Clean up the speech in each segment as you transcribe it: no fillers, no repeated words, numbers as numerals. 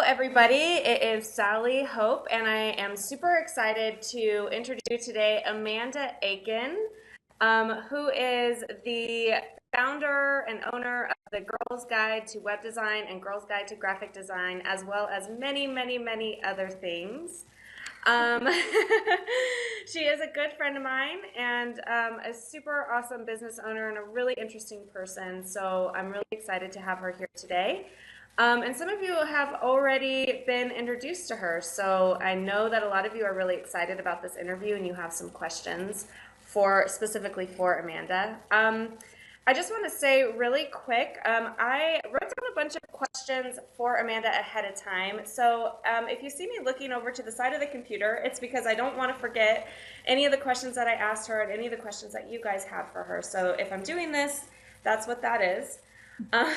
everybody. It is Sally Hope, and I am super excited to introduce you today Amanda Aitken, who is the founder and owner of the Girls Guide to Web Design and Girls Guide to Graphic Design, as well as many, many, many other things. Um, she is a good friend of mine and a super awesome business owner and a really interesting person. So I'm really excited to have her here today. And some of you have already been introduced to her, so I know that a lot of you are really excited about this interview and you have some questions specifically for Amanda. I just want to say really quick, I wrote down a bunch of questions for Amanda ahead of time. So if you see me looking over to the side of the computer, it's because I don't want to forget any of the questions that I asked her and any of the questions that you guys have for her. So if I'm doing this, that's what that is. Uh,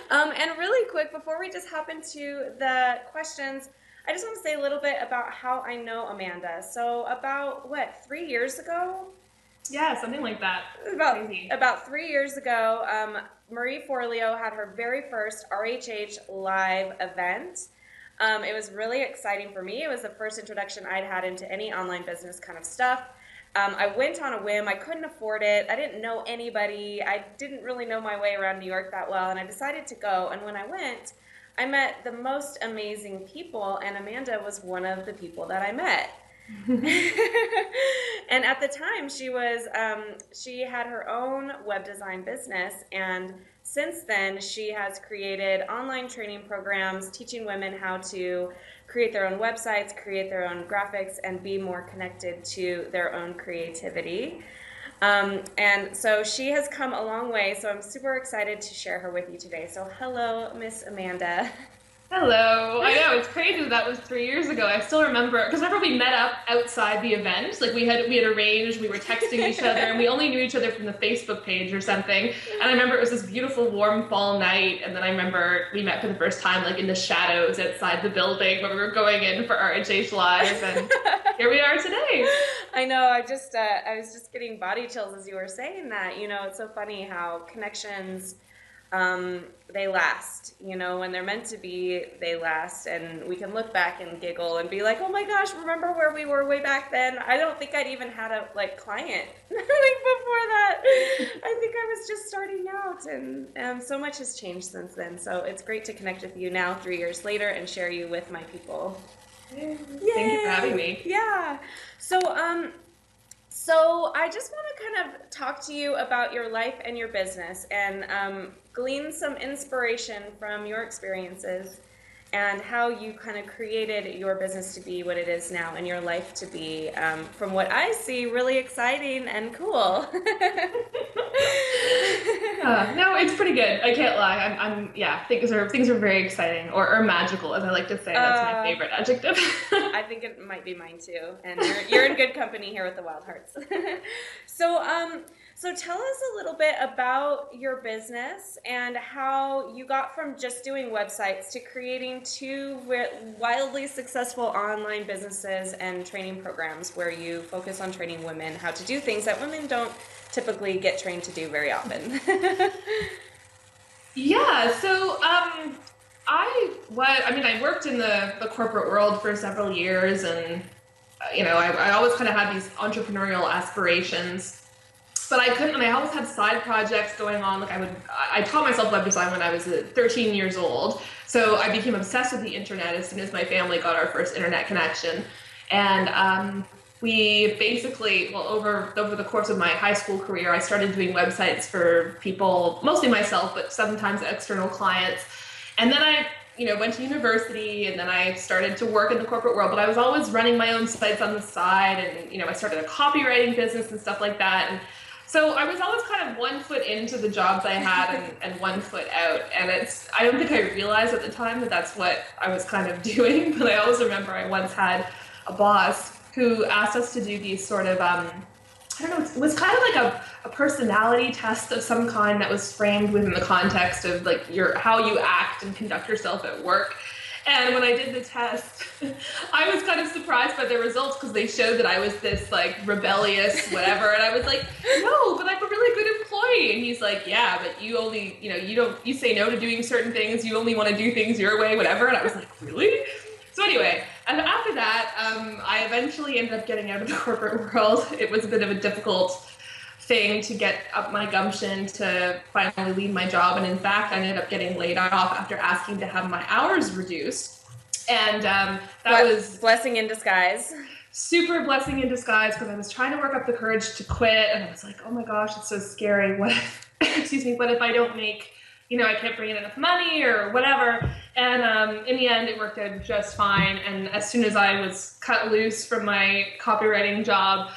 and really quick, before we just hop into the questions, I just want to say a little bit about how I know Amanda. So about, 3 years ago? Yeah, something like that. About 3 years ago, Marie Forleo had her very first RHH live event. It was really exciting for me. It was the first introduction I'd had into any online business kind of stuff. I went on a whim. I couldn't afford it. I didn't know anybody. I didn't really know my way around New York that well, and I decided to go. And when I went, I met the most amazing people, and Amanda was one of the people that I met. And at the time, she had her own web design business, and since then, she has created online training programs teaching women how to create their own websites, create their own graphics, and be more connected to their own creativity. And so she has come a long way, so I'm super excited to share her with you today. So hello, Miss Amanda. Hello. I know, it's crazy that was 3 years ago. I still remember, because remember we met up outside the event, like we had arranged, we were texting each other, and we only knew each other from the Facebook page or something. And I remember it was this beautiful warm fall night, and then I remember we met for the first time like in the shadows outside the building when we were going in for RHH Live, and here we are today. I know, I was just getting body chills as you were saying that. You know, it's so funny how connections, they last, when they're meant to be, they last, and we can look back and giggle and be like, oh my gosh, remember where we were way back then? I don't think I'd even had a client before that. I think I was just starting out, and so much has changed since then. So it's great to connect with you now 3 years later and share you with my people. Yay. Thank you for having me. Yeah. So I just want to kind of talk to you about your life and your business and glean some inspiration from your experiences and how you kind of created your business to be what it is now and your life to be, from what I see, really exciting and cool. No, it's pretty good. I can't lie. Yeah, things are very exciting or magical, as I like to say. That's my favorite adjective. I think it might be mine too. And you're in good company here with the Wild Hearts. So tell us a little bit about your business and how you got from just doing websites to creating two wildly successful online businesses and training programs where you focus on training women how to do things that women don't typically get trained to do very often. Yeah, so I worked in the corporate world for several years, and I always kind of had these entrepreneurial aspirations. But I couldn't, and I always had side projects going on. I taught myself web design when I was 13 years old. So I became obsessed with the internet as soon as my family got our first internet connection. And we basically, over the course of my high school career, I started doing websites for people, mostly myself, but sometimes external clients. And then I went to university, and then I started to work in the corporate world, but I was always running my own sites on the side, and I started a copywriting business and stuff like that. And so I was always kind of 1 foot into the jobs I had and 1 foot out. And I don't think I realized at the time that that's what I was kind of doing. But I always remember I once had a boss who asked us to do these sort of, I don't know, it was kind of like a personality test of some kind that was framed within the context of how you act and conduct yourself at work. And when I did the test, I was kind of surprised by the results because they showed that I was this like rebellious whatever. And I was like, no, but I'm a really good employee. And he's like, yeah, but you only, you don't, you say no to doing certain things. You only want to do things your way, whatever. And I was like, really? So anyway, and after that, I eventually ended up getting out of the corporate world. It was a bit of a difficult thing to get up my gumption to finally leave my job. And in fact, I ended up getting laid off after asking to have my hours reduced. And that was blessing in disguise. Super blessing in disguise because I was trying to work up the courage to quit. And I was like, oh my gosh, it's so scary. What if, excuse me, what if I don't make, I can't bring in enough money or whatever. And in the end, it worked out just fine. And as soon as I was cut loose from my copywriting job,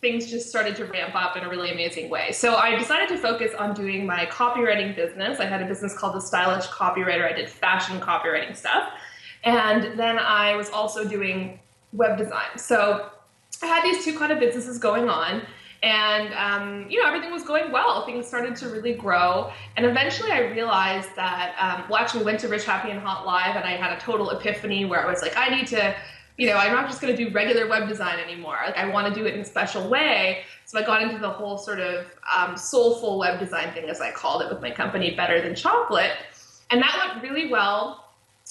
things just started to ramp up in a really amazing way. So I decided to focus on doing my copywriting business. I had a business called The Stylish Copywriter. I did fashion copywriting stuff. And then I was also doing web design. So I had these two kind of businesses going on. And, everything was going well. Things started to really grow. And eventually I realized that, actually went to Rich, Happy, and Hot Live, and I had a total epiphany where I was like, I need to, I'm not just going to do regular web design anymore. Like, I want to do it in a special way. So I got into the whole sort of soulful web design thing, as I called it, with my company, Better Than Chocolate. And that went really well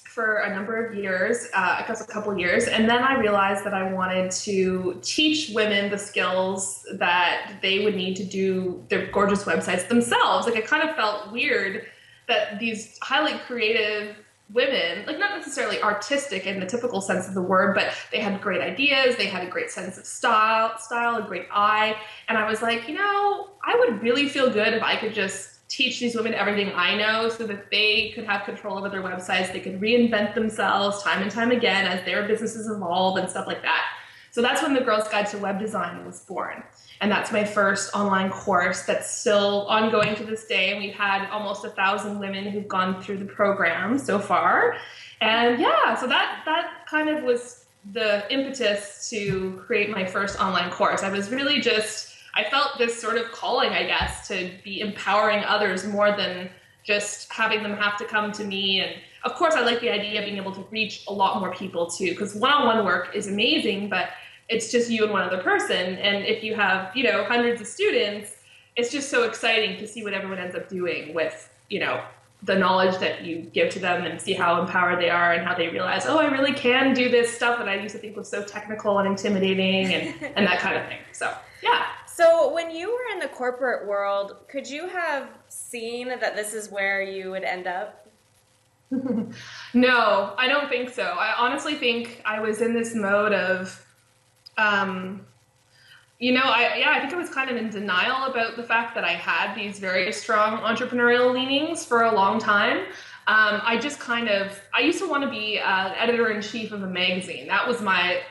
for a number of years, I guess a couple of years. And then I realized that I wanted to teach women the skills that they would need to do their gorgeous websites themselves. Like, it kind of felt weird that these highly creative women, like not necessarily artistic in the typical sense of the word, but they had great ideas, they had a great sense of style, a great eye. And I was like, I would really feel good if I could just teach these women everything I know so that they could have control over their websites. They could reinvent themselves time and time again as their businesses evolve and stuff like that. So that's when the Girl's Guide to Web Design was born. And that's my first online course that's still ongoing to this day. And we've had almost 1,000 women who've gone through the program so far. And yeah, so that kind of was the impetus to create my first online course. I was really I felt this sort of calling, I guess, to be empowering others more than just having them have to come to me. And of course, I like the idea of being able to reach a lot more people too, because one-on-one work is amazing, but it's just you and one other person. And if you have, hundreds of students, it's just so exciting to see what everyone ends up doing with, the knowledge that you give to them and see how empowered they are and how they realize, oh, I really can do this stuff that I used to think was so technical and intimidating and that kind of thing. So, yeah. So when you were in the corporate world, could you have seen that this is where you would end up? No, I don't think so. I honestly think I was in this mode of, I think I was kind of in denial about the fact that I had these very strong entrepreneurial leanings for a long time. I used to want to be editor-in-chief of a magazine. That was my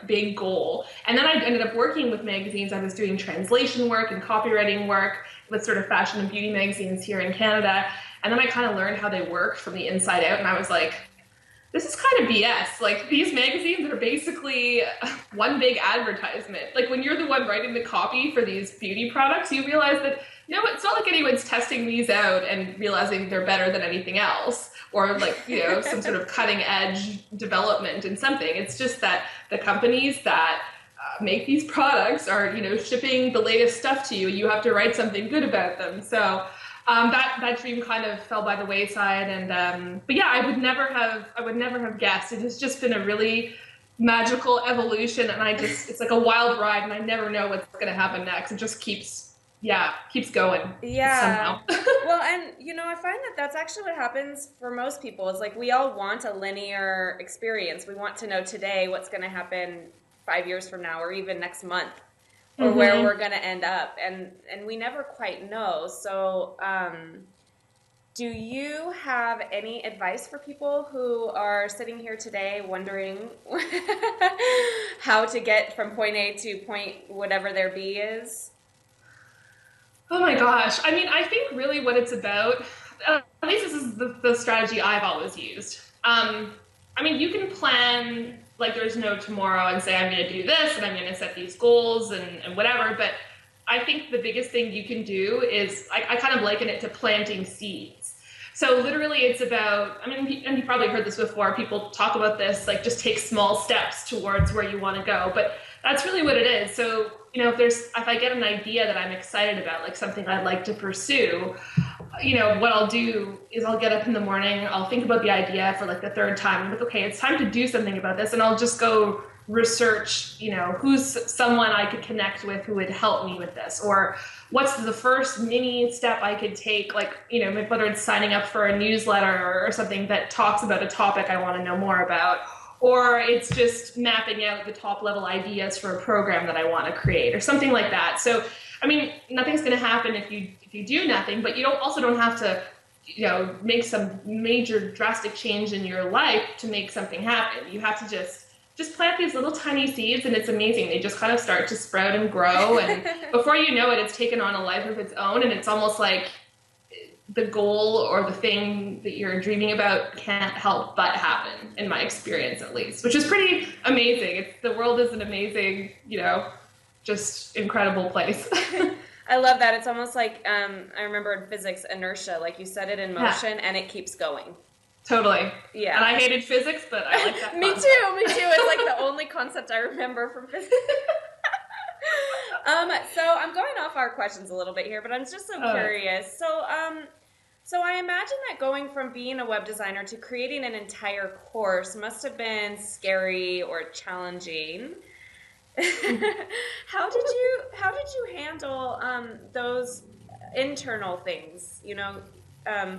big goal. And then I ended up working with magazines. I was doing translation work and copywriting work with sort of fashion and beauty magazines here in Canada. And then I kind of learned how they worked from the inside out. And I was like, this is kind of BS. Like, these magazines are basically one big advertisement. Like, when you're the one writing the copy for these beauty products, you realize that, it's not like anyone's testing these out and realizing they're better than anything else, or some sort of cutting edge development in something. It's just that the companies that make these products are, shipping the latest stuff to you. You have to write something good about them. So that dream kind of fell by the wayside. And but yeah, I would never have guessed. It has just been a really magical evolution, and it's like a wild ride, and I never know what's going to happen next. It just keeps going. Yeah. Somehow. Well, and I find that that's actually what happens for most people. It's like we all want a linear experience. We want to know today what's going to happen 5 years from now, or even next month, or where we're going to end up, and we never quite know. So do you have any advice for people who are sitting here today wondering how to get from point A to point whatever their B is? Oh my gosh. I mean, I think really what it's about, at least this is the strategy I've always used. I mean, you can plan like there's no tomorrow and say, I'm going to do this and I'm going to set these goals and whatever. But I think the biggest thing you can do is, I kind of liken it to planting seeds. So literally it's about, I mean, and you probably heard this before, people talk about this, like just take small steps towards where you want to go, but that's really what it is. So, if I get an idea that I'm excited about, like something I'd like to pursue, what I'll do is I'll get up in the morning, I'll think about the idea for like the third time. I'm like, okay, it's time to do something about this. And I'll just go research, who's someone I could connect with who would help me with this, or what's the first mini step I could take, like, whether it's signing up for a newsletter or something that talks about a topic I want to know more about, or it's just mapping out the top level ideas for a program that I want to create or something like that. So, I mean, nothing's going to happen if you do nothing, but you don't have to, make some major drastic change in your life to make something happen. You have to just plant these little tiny seeds, and it's amazing. They just kind of start to sprout and grow, and before you know it, it's taken on a life of its own, and it's almost like the goal or the thing that you're dreaming about can't help but happen, in my experience at least, which is pretty amazing. The world is an amazing, just incredible place. I love that. It's almost like, I remember in physics, inertia, like you set it in motion and it keeps going. Totally. Yeah. And I hated physics, but I like that. Me too. It's like the only concept I remember from physics. So I'm going off our questions a little bit here, but I'm just so curious. So I imagine that going from being a web designer to creating an entire course must have been scary or challenging. How did you handle those internal things?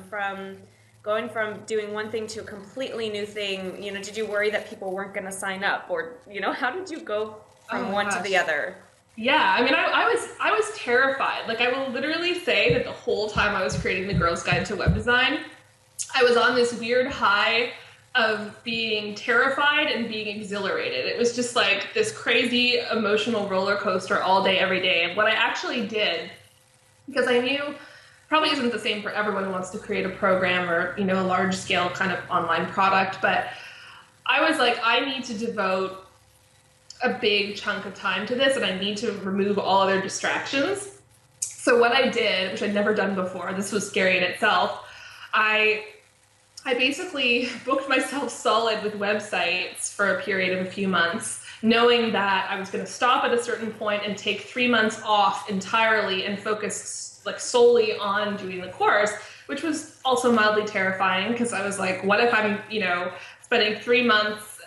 From going from doing one thing to a completely new thing. Did you worry that people weren't going to sign up, or how did you go from one to the other? Yeah, I mean, I was terrified. Like, I will literally say that the whole time I was creating the Girl's Guide to Web Design, I was on this weird high of being terrified and being exhilarated. It was just like this crazy emotional roller coaster all day, every day. And what I actually did, because I knew probably isn't the same for everyone who wants to create a program or, a large scale kind of online product, but I was like, I need to devote a big chunk of time to this, and I need to remove all other distractions. So what I did, which I'd never done before, this was scary in itself, I basically booked myself solid with websites for a period of a few months, knowing that I was going to stop at a certain point and take 3 months off entirely and focus like solely on doing the course, which was also mildly terrifying, because I was like, what if I'm, spending 3 months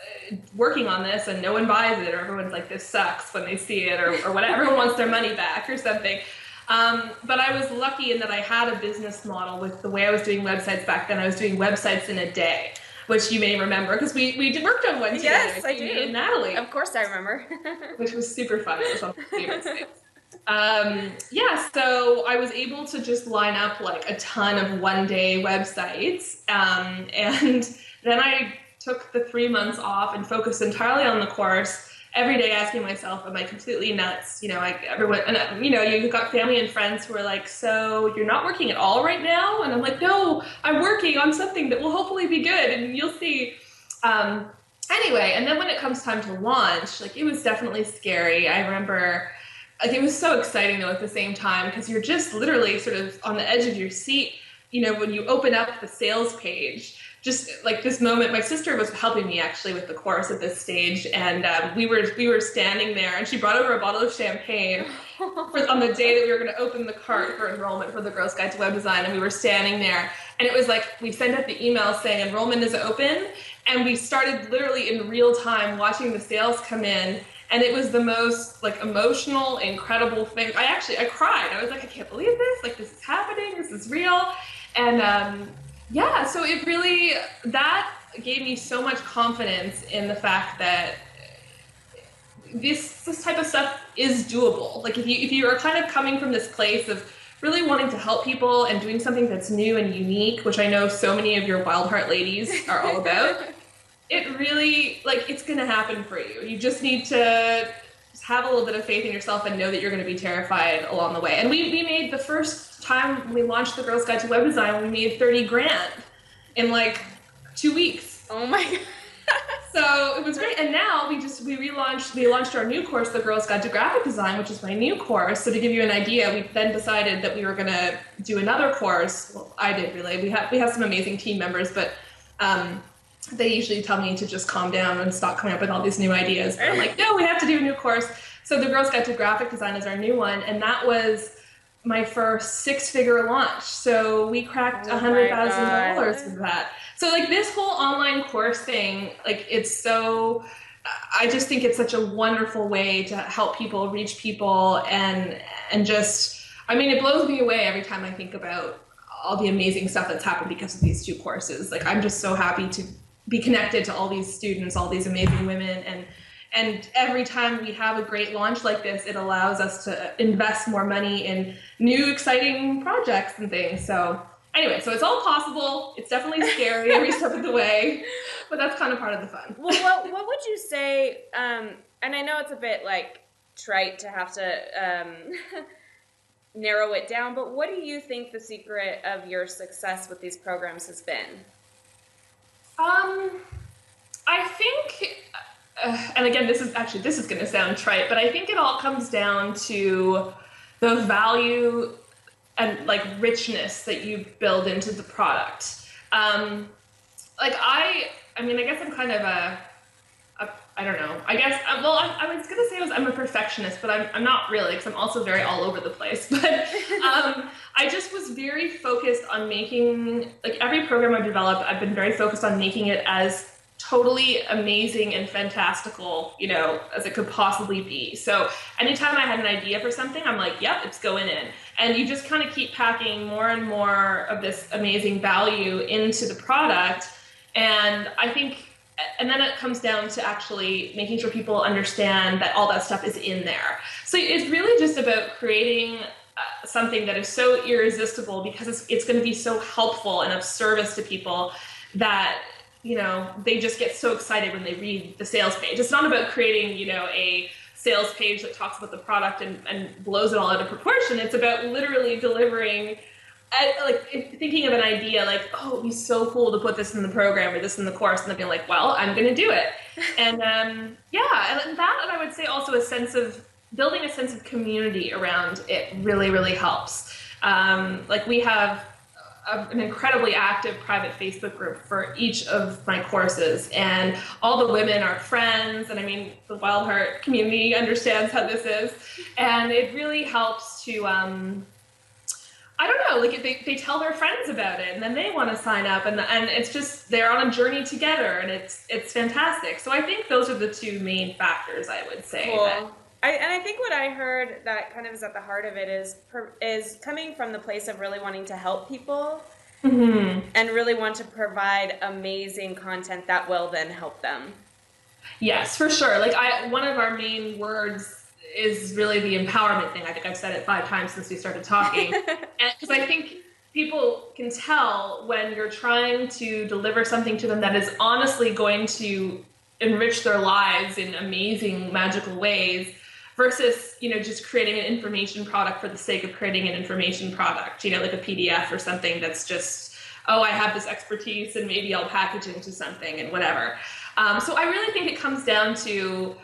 working on this and no one buys it, or everyone's like, this sucks when they see it, or whatever, everyone wants their money back or something. But I was lucky in that I had a business model with the way I was doing websites back then. I was doing websites in a day, which you may remember because we worked on one together. Yes, I do. Me and Natalie. Of course I remember. Which was super fun. It was on my favorite sites. So I was able to just line up like a ton of one-day websites, and then I took the 3 months off and focused entirely on the course. Every day asking myself, am I completely nuts? Everyone, and you've got family and friends who are like, so you're not working at all right now? And I'm like, no, I'm working on something that will hopefully be good, and you'll see. Anyway, and then when it comes time to launch, like, it was definitely scary. I remember, like, it was so exciting though at the same time, because you're just literally sort of on the edge of your seat, when you open up the sales page. Just like this moment, my sister was helping me actually with the course at this stage, and we were standing there, and she brought over a bottle of champagne on the day that we were going to open the cart for enrollment for the Girl's Guide to Web Design, and we were standing there, and it was like we sent out the email saying enrollment is open, and we started literally in real time watching the sales come in, and it was the most like emotional, incredible thing. I cried. I was like, I can't believe this. Like, this is happening. This is real, and yeah, so it really, that gave me so much confidence in the fact that this type of stuff is doable. Like, if you are kind of coming from this place of really wanting to help people and doing something that's new and unique, which I know so many of your Wild Heart ladies are all about, it really, like, it's going to happen for you. You just need to just have a little bit of faith in yourself and know that you're going to be terrified along the way. And we made the first time we launched the Girl's Guide to Web Design, we made 30 grand in like 2 weeks. Oh my God. So it was great. And now we launched our new course, The Girls Guide to Graphic Design, which is my new course. So to give you an idea, we then decided that we were going to do another course. Well, I did really. We have some amazing team members, but um, they usually tell me to just calm down and stop coming up with all these new ideas. But I'm like, no, we have to do a new course. So The Girls Guide to Graphic Design is our new one, and that was my first six-figure launch. So we cracked Oh my $100,000 God. with that. So like this whole online course thing, like it's so, I just think it's such a wonderful way to help people reach people and just, I mean, it blows me away every time I think about all the amazing stuff that's happened because of these two courses. Like I'm just so happy to be connected to all these students, all these amazing women, and every time we have a great launch like this, it allows us to invest more money in new exciting projects and things. So anyway, so it's all possible. It's definitely scary every step of the way, but that's kind of part of the fun. Well, what would you say? And I know it's a bit like trite to have to narrow it down, but what do you think the secret of your success with these programs has been? Um, I think, and again, this is going to sound trite, but I think it all comes down to the value and like richness that you build into the product. Like I mean, I guess I'm kind of I don't know. I guess, well, I was gonna say I'm a perfectionist, but I'm not really, because I'm also very all over the place. But I just was very focused on making, like every program I've developed, I've been very focused on making it as totally amazing and fantastical, as it could possibly be. So anytime I had an idea for something, I'm like, yep, it's going in. And you just kind of keep packing more and more of this amazing value into the product. And I think, and then it comes down to actually making sure people understand that all that stuff is in there. So it's really just about creating something that is so irresistible because it's going to be so helpful and of service to people that they just get so excited when they read the sales page. It's not about creating a sales page that talks about the product and blows it all out of proportion. It's about literally delivering, like thinking of an idea like, oh, it'd be so cool to put this in the program or this in the course, and then being like, well, I'm going to do it. And yeah, and that, and I would say also building a sense of community around it really, really helps. Like we have an incredibly active private Facebook group for each of my courses, and all the women are friends, and I mean, the Wild Heart community understands how this is, and it really helps to, I don't know, like they tell their friends about it, and then they want to sign up, and it's just, they're on a journey together, and it's fantastic. So I think those are the two main factors, I would say. Cool. And I think what I heard that kind of is at the heart of it is coming from the place of really wanting to help people and really want to provide amazing content that will then help them. Yes, for sure. Like one of our main words is really the empowerment thing. I think I've said it 5 times since we started talking. And because I think people can tell when you're trying to deliver something to them that is honestly going to enrich their lives in amazing, magical ways versus, just creating an information product for the sake of creating an information product, like a PDF or something that's just, oh, I have this expertise and maybe I'll package it into something and whatever. So I really think it comes down to,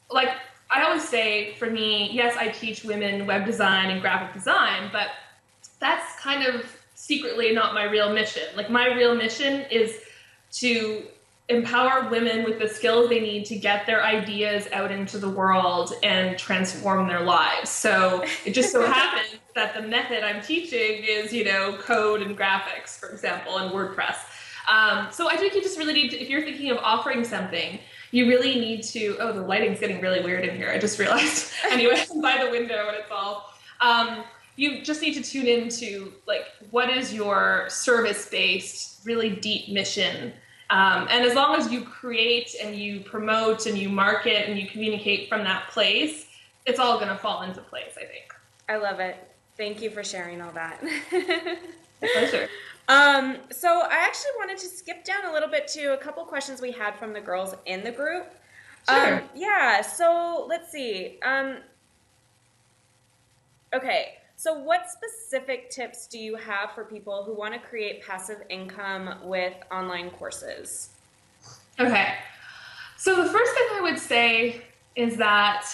like, I always say, for me, yes, I teach women web design and graphic design, but that's kind of secretly not my real mission. Like, my real mission is to empower women with the skills they need to get their ideas out into the world and transform their lives. So it just so happens that the method I'm teaching is, code and graphics, for example, and WordPress. So I think you just really need to, if you're thinking of offering something, you really need to, oh, the lighting's getting really weird in here. I just realized. Anyway, I'm by the window and it's all, you just need to tune into, like, what is your service-based, really deep mission? And as long as you create and you promote and you market and you communicate from that place, it's all going to fall into place, I think. I love it. Thank you for sharing all that. My pleasure. So I actually wanted to skip down a little bit to a couple questions we had from the girls in the group. Sure. Yeah, so let's see. Okay, so what specific tips do you have for people who want to create passive income with online courses? Okay. So the first thing I would say is that,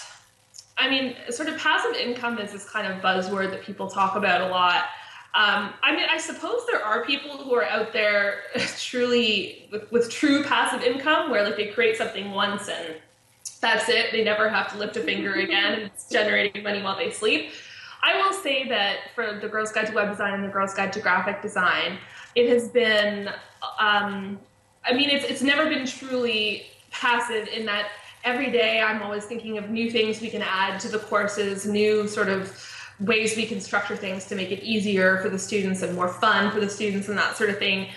I mean, sort of passive income is this kind of buzzword that people talk about a lot. I mean, I suppose there are people who are out there truly with true passive income where like they create something once and that's it. They never have to lift a finger again and it's generating money while they sleep. I will say that for the Girls Guide to Web Design and the Girls Guide to Graphic Design, it has been, I mean, it's never been truly passive in that every day I'm always thinking of new things we can add to the courses, new sort of ways we can structure things to make it easier for the students and more fun for the students and that sort of thing.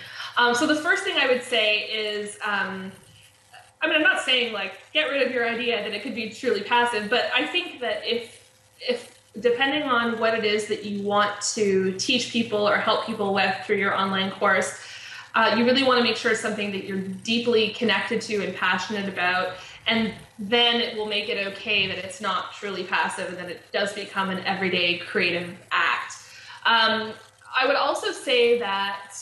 So the first thing I would say is, I mean, I'm not saying like get rid of your idea that it could be truly passive, but I think that if depending on what it is that you want to teach people or help people with through your online course, you really want to make sure it's something that you're deeply connected to and passionate about, and then it will make it okay that it's not truly passive and that it does become an everyday creative act. I would also say that,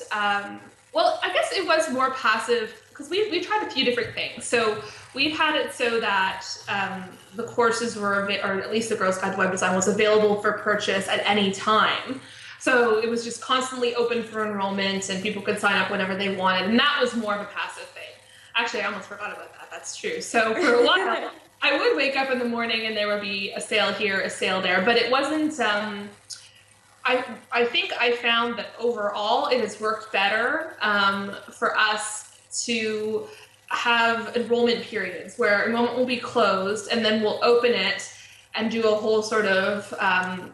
well, I guess it was more passive because we tried a few different things. So we've had it so that the courses were, or at least the Girls Guide to Web Design was available for purchase at any time. So it was just constantly open for enrollment and people could sign up whenever they wanted. And that was more of a passive thing. Actually, I almost forgot about that. That's true. So for a while, I would wake up in the morning and there would be a sale here, a sale there, but it wasn't, I think I found that overall it has worked better for us to have enrollment periods where enrollment will be closed and then we'll open it and do a whole sort of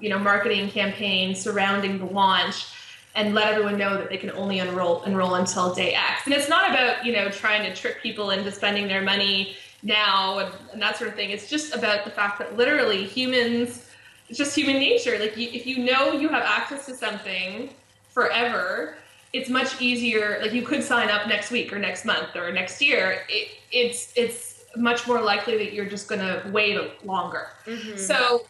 marketing campaign surrounding the launch and let everyone know that they can only enroll until day X. And it's not about trying to trick people into spending their money now and that sort of thing. It's just about the fact that literally humans, it's just human nature. Like if you know you have access to something forever, it's much easier. Like you could sign up next week or next month or next year. It's much more likely that you're just going to wait longer. Mm-hmm. So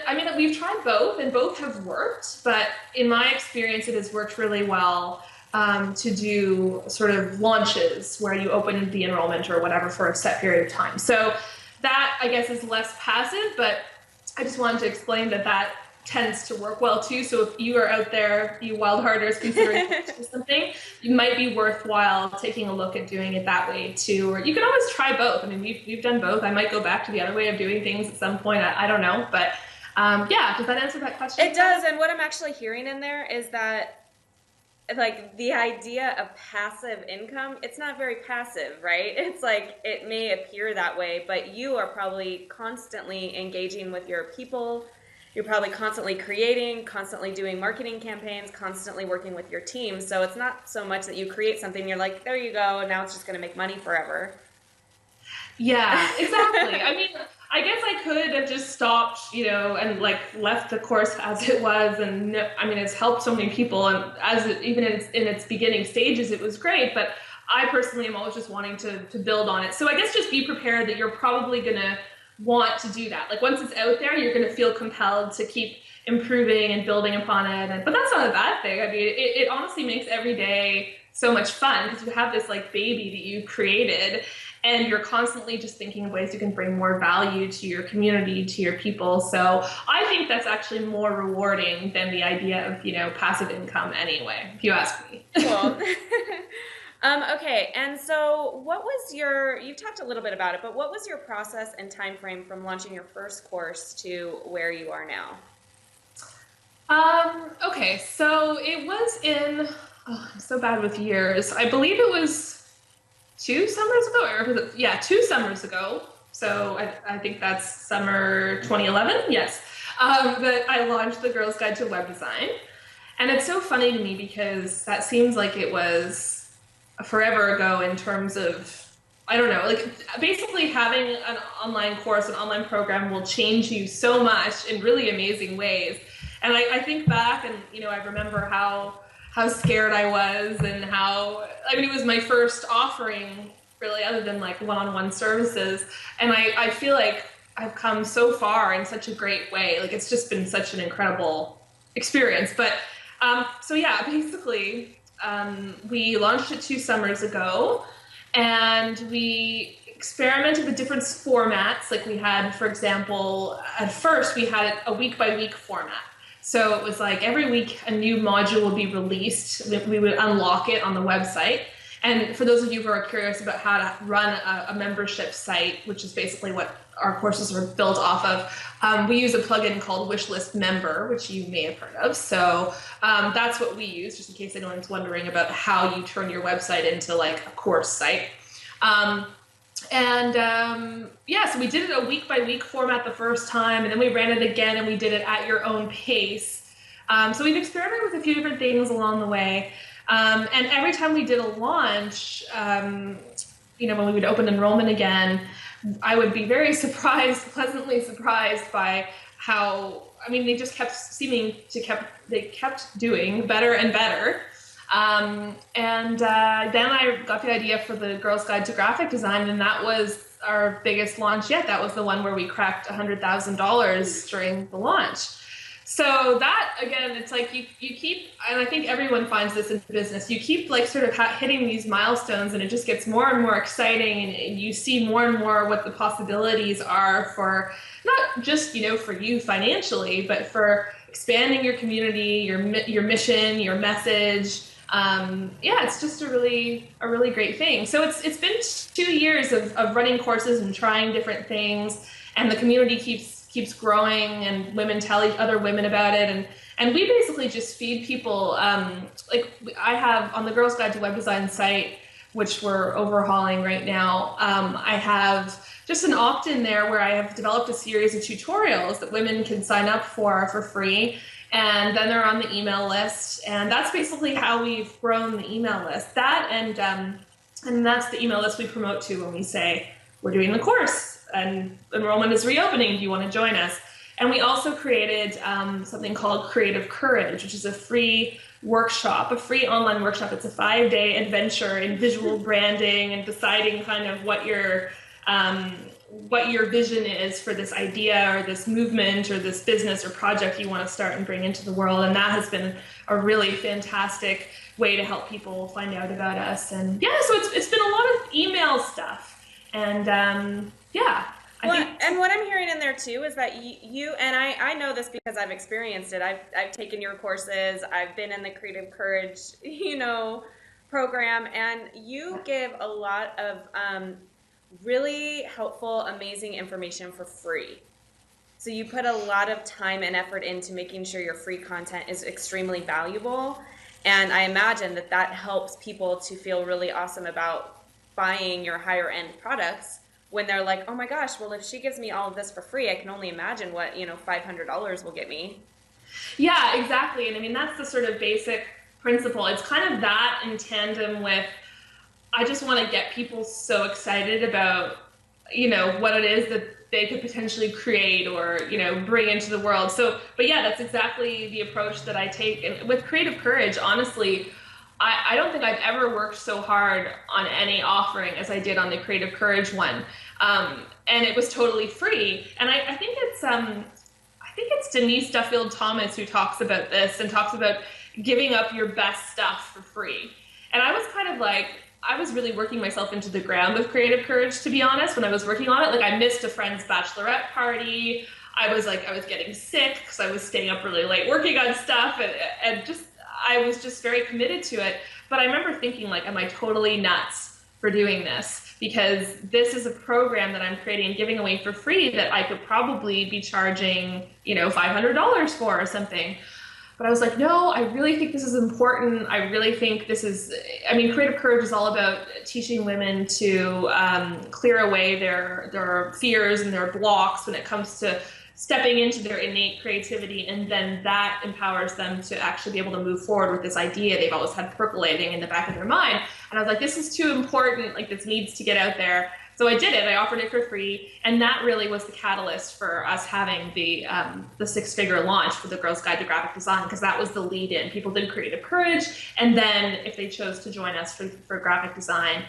I mean, we've tried both and both have worked, but in my experience, it has worked really well to do sort of launches where you open the enrollment or whatever for a set period of time. So that, I guess, is less passive, but I just wanted to explain that tends to work well too. So if you are out there, you wild hearters considering something, it might be worthwhile taking a look at doing it that way too. Or you can always try both. I mean, we've done both. I might go back to the other way of doing things at some point. I don't know, but yeah, does that answer that question? It does. And what I'm actually hearing in there is that like the idea of passive income, it's not very passive, right? It's like it may appear that way, but you are probably constantly engaging with your people. You're probably constantly creating, constantly doing marketing campaigns, constantly working with your team. So it's not so much that you create something, you're like, there you go, now it's just going to make money forever. Yeah, exactly. I mean, I guess I could have just stopped, and like left the course as it was. And I mean, it's helped so many people. And even in its beginning stages, it was great. But I personally am always just wanting to build on it. So I guess just be prepared that you're probably going to want to do that. Like once it's out there, you're going to feel compelled to keep improving and building upon it. But that's not a bad thing. I mean, it honestly makes every day so much fun because you have this like baby that you created and you're constantly just thinking of ways you can bring more value to your community, to your people. So I think that's actually more rewarding than the idea of, passive income anyway, if you ask me. Cool. Okay, and so what was you've talked a little bit about it, but what was your process and time frame from launching your first course to where you are now? Okay, so it was I'm so bad with years. I believe it was 2 summers ago, or was it, yeah, 2 summers ago. So I think that's summer 2011, yes, that I launched the Girls Guide to Web Design. And it's so funny to me because that seems like it was forever ago in terms of, I don't know, like basically having an online course, an online program will change you so much in really amazing ways. And I think back and, I remember how scared I was and it was my first offering really other than like one-on-one services. And I feel like I've come so far in such a great way. Like it's just been such an incredible experience. But so yeah, basically, we launched it 2 summers ago, and we experimented with different formats. Like we had, for example, at first we had a week by week format. So it was like every week a new module would be released. We would unlock it on the website. And for those of you who are curious about how to run a membership site, which is basically what our courses are built off of, we use a plugin called Wishlist Member, which you may have heard of. So that's what we use, just in case anyone's wondering about how you turn your website into like a course site. Yeah, so we did it a week by week format the first time, and then we ran it again and we did it at your own pace. So we've experimented with a few different things along the way. And every time we did a launch, when we would open enrollment again, I would be very pleasantly surprised by how, they just kept they kept doing better and better. Then I got the idea for the Girls Guide to Graphic Design, and that was our biggest launch yet. That was the one where we cracked $100,000 during the launch. So that, again, it's like you keep, and I think everyone finds this in business, you keep like sort of hitting these milestones, and it just gets more and more exciting, and you see more and more what the possibilities are for not just, for you financially, but for expanding your community, your mission, your message. It's just a really great thing. So it's been 2 years of running courses and trying different things, and the community keeps growing, and women tell other women about it, and we basically just feed people. Like I have on the Girls Guide to Web Design site, which we're overhauling right now, I have just an opt-in there where I have developed a series of tutorials that women can sign up for free, and then they're on the email list, and that's basically how we've grown the email list. That and that's the email list we promote to when we say we're doing the course and enrollment is reopening. Do you want to join us? And we also created something called Creative Courage, which is a free workshop, a free online workshop. It's a 5-day adventure in visual branding and deciding kind of what your vision is for this idea or this movement or this business or project you want to start and bring into the world. And that has been a really fantastic way to help people find out about us. And yeah, so it's been a lot of email stuff. And and what I'm hearing in there too is that you and I know this because I've experienced it. I've taken your courses. I've been in the Creative Courage, program, and you give a lot of really helpful, amazing information for free. So you put a lot of time and effort into making sure your free content is extremely valuable. And I imagine that helps people to feel really awesome about buying your higher end products when they're like, oh my gosh, well, if she gives me all of this for free, I can only imagine what, $500 will get me. Yeah, exactly. And that's the sort of basic principle. It's kind of that in tandem with, I just want to get people so excited about, what it is that they could potentially create or, bring into the world. So, but yeah, that's exactly the approach that I take. And with Creative Courage, honestly, I don't think I've ever worked so hard on any offering as I did on the Creative Courage one. And it was totally free. And I think it's Denise Duffield Thomas who talks about this and talks about giving up your best stuff for free. And I was kind of like, I was really working myself into the ground with Creative Courage, to be honest, when I was working on it. Like I missed a friend's bachelorette party. I was getting sick because I was staying up really late working on stuff, and I was just very committed to it. But I remember thinking, like, am I totally nuts for doing this? Because this is a program that I'm creating and giving away for free that I could probably be charging, $500 for or something. But I was like, no, I really think this is important. I really think this is, Creative Courage is all about teaching women to clear away their fears and their blocks when it comes to stepping into their innate creativity, and then that empowers them to actually be able to move forward with this idea they've always had percolating in the back of their mind. And I was like, this is too important, like this needs to get out there. So I did it, I offered it for free, and that really was the catalyst for us having the 6-figure launch for the Girls Guide to Graphic Design, because that was the lead in. People did Creative Courage, and then if they chose to join us for graphic design,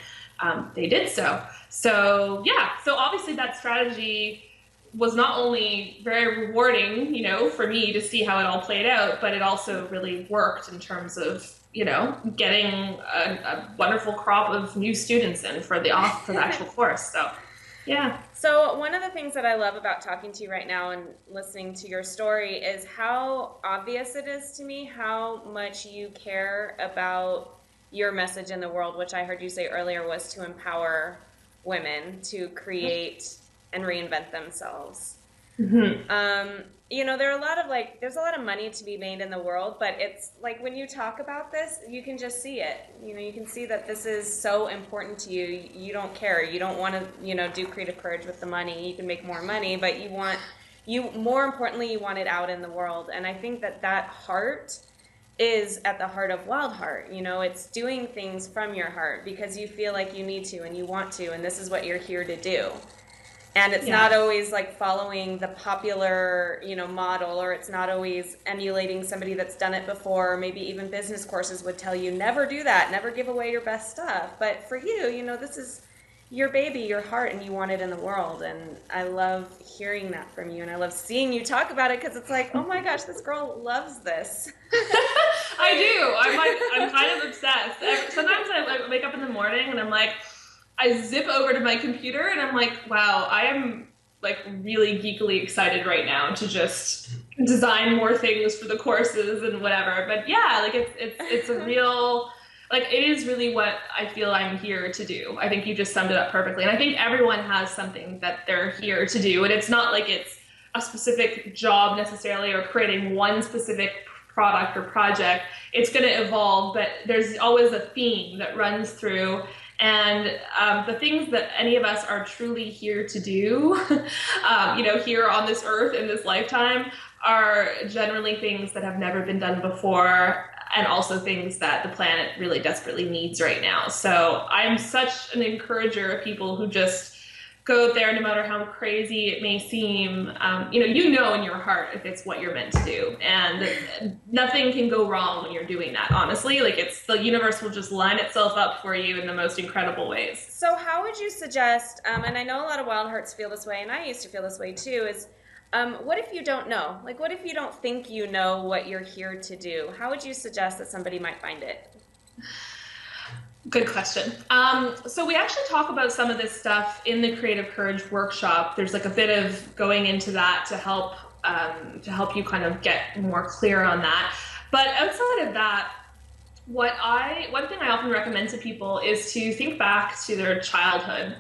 they did so. So yeah, so obviously that strategy was not only very rewarding, for me to see how it all played out, but it also really worked in terms of, getting a wonderful crop of new students in for the actual course. So, yeah. So, one of the things that I love about talking to you right now and listening to your story is how obvious it is to me how much you care about your message in the world, which I heard you say earlier was to empower women to create and reinvent themselves. Hmm. There are a lot of there's a lot of money to be made in the world, but it's like when you talk about this, you can just see it. You can see that this is so important to you. You don't care. You don't want to, do creative courage with the money. You can make more money, but more importantly, you want it out in the world. And I think that heart is at the heart of Wild Heart. It's doing things from your heart because you feel like you need to and you want to, and this is what you're here to do. And it's Yeah. not always like following the popular, model, or it's not always emulating somebody that's done it before. Or maybe even business courses would tell you never do that, never give away your best stuff. But for you, this is your baby, your heart, and you want it in the world. And I love hearing that from you, and I love seeing you talk about it because it's like, oh my gosh, this girl loves this. I do. I'm kind of obsessed. Sometimes I wake up in the morning and I'm like, I zip over to my computer and I'm like, wow, I am like really geekily excited right now to just design more things for the courses and whatever. But yeah, like it's a real, like it is really what I feel I'm here to do. I think you just summed it up perfectly. And I think everyone has something that they're here to do. And it's not like it's a specific job necessarily or creating one specific product or project. It's going to evolve, but there's always a theme that runs through. And the things that any of us are truly here to do, here on this earth in this lifetime, are generally things that have never been done before, and also things that the planet really desperately needs right now. So I'm such an encourager of people who just go there no matter how crazy it may seem. You know in your heart if it's what you're meant to do, and nothing can go wrong when you're doing that, honestly. Like it's the universe will just line itself up for you in the most incredible ways. So how would you suggest, and I know a lot of wild hearts feel this way, and I used to feel this way too, is what if you don't know? Like, what if you don't think you know what you're here to do? How would you suggest that somebody might find it? Good question. So we actually talk about some of this stuff in the Creative Courage workshop. There's like a bit of going into that to help you kind of get more clear on that. But outside of that, one thing I often recommend to people is to think back to their childhood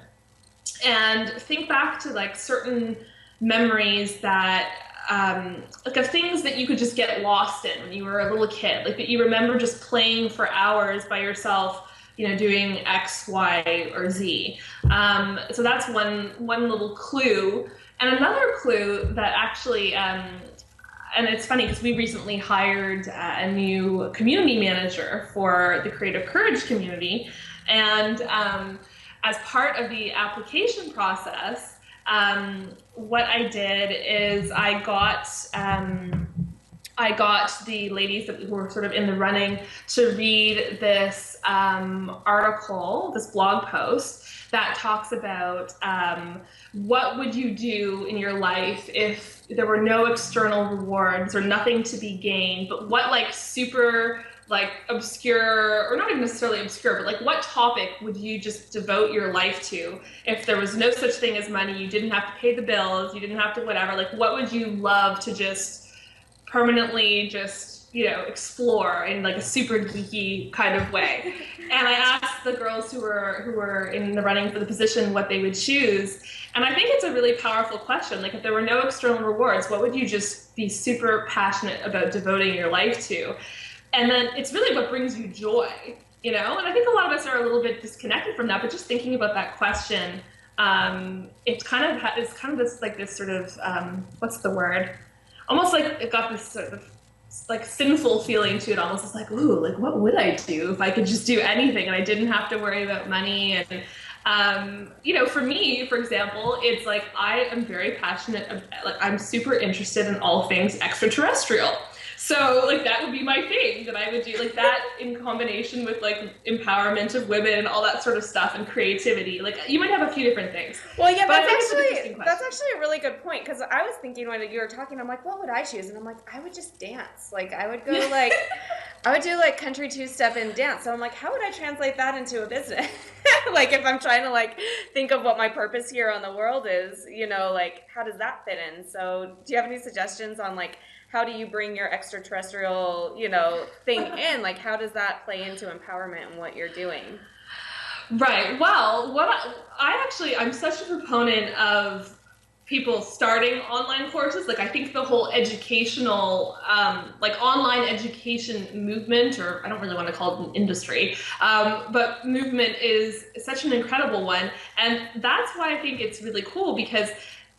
and think back to like certain memories that like of things that you could just get lost in when you were a little kid, like that you remember just playing for hours by yourself, doing X, Y, or Z. So that's one little clue. And another clue that actually, and it's funny because we recently hired a new community manager for the Creative Courage community. And as part of the application process, what I did is I got the ladies that were sort of in the running to read this article, this blog post that talks about what would you do in your life if there were no external rewards or nothing to be gained, but what like super like obscure, or not even necessarily obscure, but like what topic would you just devote your life to if there was no such thing as money, you didn't have to pay the bills, you didn't have to whatever, like what would you love to just permanently just explore in like a super geeky kind of way. And I asked the girls who were in the running for the position what they would choose, and I think it's a really powerful question. Like if there were no external rewards, what would you just be super passionate about devoting your life to? And then it's really what brings you joy, and I think a lot of us are a little bit disconnected from that, but just thinking about that question, it's kind of this sort of what's the word, almost like it got this sort of like sinful feeling to it, almost. It's like, ooh, like what would I do if I could just do anything and I didn't have to worry about money? And for me, for example, it's like I am very passionate, like I'm super interested in all things extraterrestrial. So like that would be my thing that I would do, like that in combination with like empowerment of women and all that sort of stuff and creativity. Like you might have a few different things, Well, yeah, but I think it's an interesting that's question. actually a really good point because I was thinking when you were talking, I'm like, what would I choose? And I'm like, I would just dance. Like I would go like I would do like country two-step and dance. So I'm like, how would I translate that into a business? Like if I'm trying to like think of what my purpose here on the world is, like how does that fit in? So do you have any suggestions on like how do you bring your extraterrestrial, thing in? Like how does that play into empowerment and what you're doing? Right. Well, I'm such a proponent of people starting online courses. Like, I think the whole educational, like online education movement, or I don't really want to call it an industry, but movement is such an incredible one. And that's why I think it's really cool because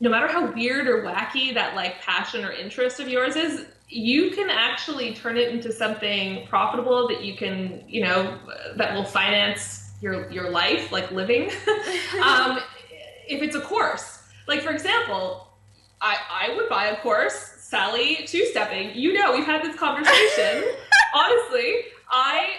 no matter how weird or wacky that like passion or interest of yours is, you can actually turn it into something profitable that you can, that will finance your life, like living. um, if it's a course, like for example, I would buy a course, Sally, two-stepping. We've had this conversation. Honestly, I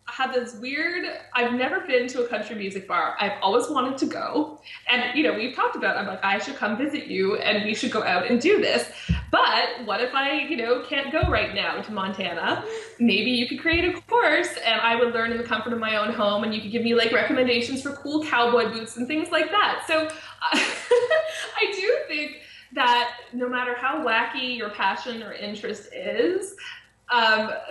have this weird, I've never been to a country music bar. I've always wanted to go. And, we've talked about, I'm like, I should come visit you and we should go out and do this. But what if I, can't go right now to Montana? Maybe you could create a course and I would learn in the comfort of my own home and you could give me like recommendations for cool cowboy boots and things like that. So I do think that no matter how wacky your passion or interest is,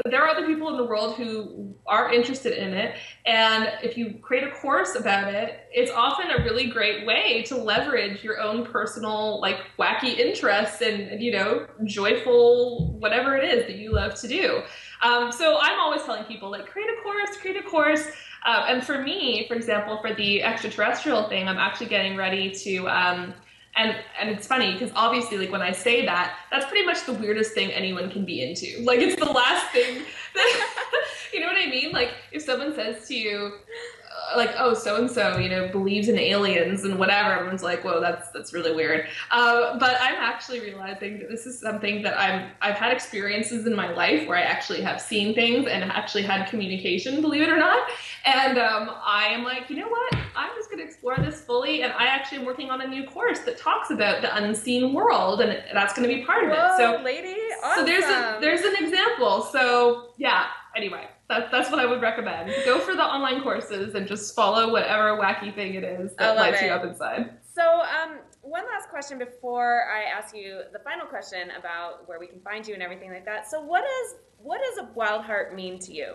there are other people in the world who are interested in it. And if you create a course about it, it's often a really great way to leverage your own personal, like, wacky interests and joyful, whatever it is that you love to do. So I'm always telling people, like, create a course, create a course. And for me, for example, for the extraterrestrial thing, I'm actually getting ready to and it's funny because obviously like when I say that, that's pretty much the weirdest thing anyone can be into. Like it's the last thing that you know what I mean? Like if someone says to you, like, oh, so and so, believes in aliens and whatever. Everyone's like, whoa, that's really weird. But I'm actually realizing that this is something that I've had experiences in my life where I actually have seen things and actually had communication, believe it or not. And I am like, you know what? I'm just going to explore this fully. And I actually am working on a new course that talks about the unseen world, and that's going to be part of it. Whoa, lady, So awesome. there's an example. So yeah. Anyway, that's what I would recommend. Go for the online courses and just follow whatever wacky thing it is I that love lights you it. up inside. So, one last question before I ask you the final question about where we can find you and everything like that. So, what does a wild heart mean to you?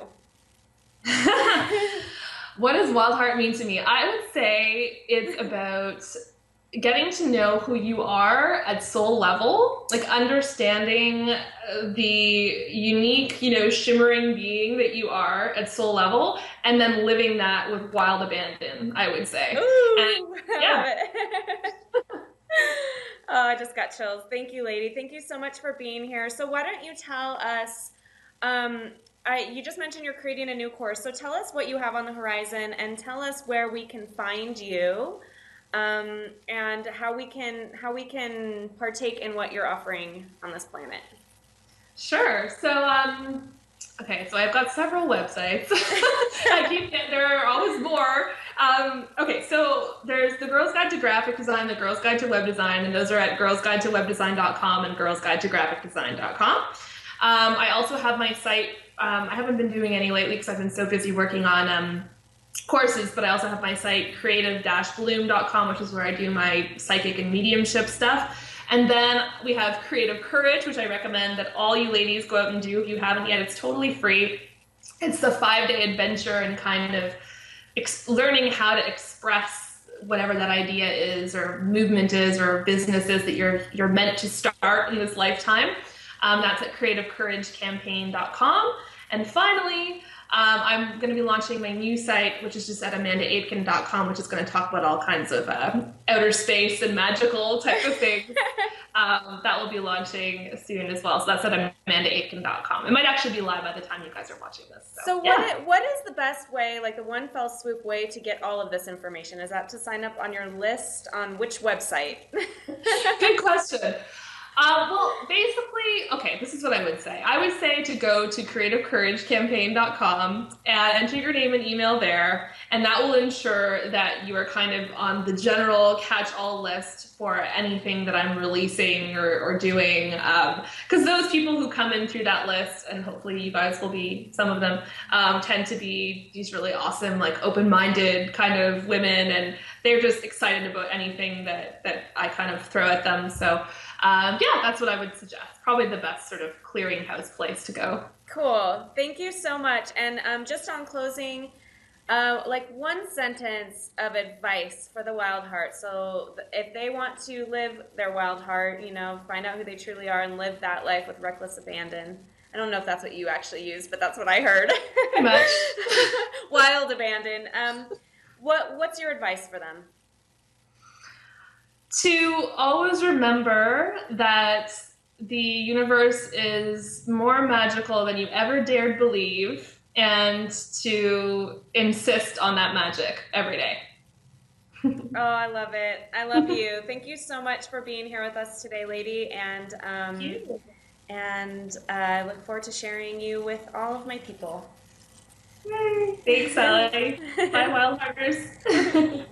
What does wild heart mean to me? I would say it's about getting to know who you are at soul level, like understanding the unique, shimmering being that you are at soul level, and then living that with wild abandon, I would say. And Ooh, I love yeah, it. Oh, I just got chills. Thank you, lady. Thank you so much for being here. So, why don't you tell us? Um, you just mentioned you're creating a new course, so tell us what you have on the horizon, and tell us where we can find you, and how we can partake in what you're offering on this planet. sure. So, okay, so I've got several websites. There are always more. Okay, so there's the Girls Guide to Graphic Design, the Girls Guide to Web Design, and those are at girlsguidetowebdesign.com and girlsguidetographicdesign.com. I also have my site. I haven't been doing any lately because I've been so busy working on courses, but I also have my site creative-bloom.com, which is where I do my psychic and mediumship stuff. And then we have Creative Courage, which I recommend that all you ladies go out and do if you haven't yet. It's totally free. It's the 5-day adventure and kind of learning how to express whatever that idea is or movement is or business is that you're meant to start in this lifetime. That's at creativecouragecampaign.com. And finally, I'm going to be launching my new site, which is just at amandaaitken.com, which is going to talk about all kinds of outer space and magical type of things. That will be launching soon as well. So that's at amandaaitken.com. It might actually be live by the time you guys are watching this. So, Yeah. what is the best way, like the one fell swoop way to get all of this information? Is that to sign up on your list on which website? Good question. Well, basically, okay, this is what I would say. I would say to go to creativecouragecampaign.com and enter your name and email there, and that will ensure that you are kind of on the general catch-all list for anything that I'm releasing or doing. Because those people who come in through that list, and hopefully you guys will be some of them, tend to be these really awesome, like open-minded kind of women, and they're just excited about anything that I kind of throw at them. So yeah, that's what I would suggest. Probably the best sort of clearinghouse place to go. Cool. Thank you so much. And just on closing, like one sentence of advice for the wild heart. So if they want to live their wild heart, find out who they truly are and live that life with reckless abandon. I don't know if that's what you actually use, but that's what I heard. Pretty much. Wild abandon. What's your advice for them? To always remember that the universe is more magical than you ever dared believe, and to insist on that magic every day. Oh, I love it. I love you. Thank you so much for being here with us today, lady. Thank you. And I look forward to sharing you with all of my people. Yay. Thanks, Sally. Bye, Wildhearters.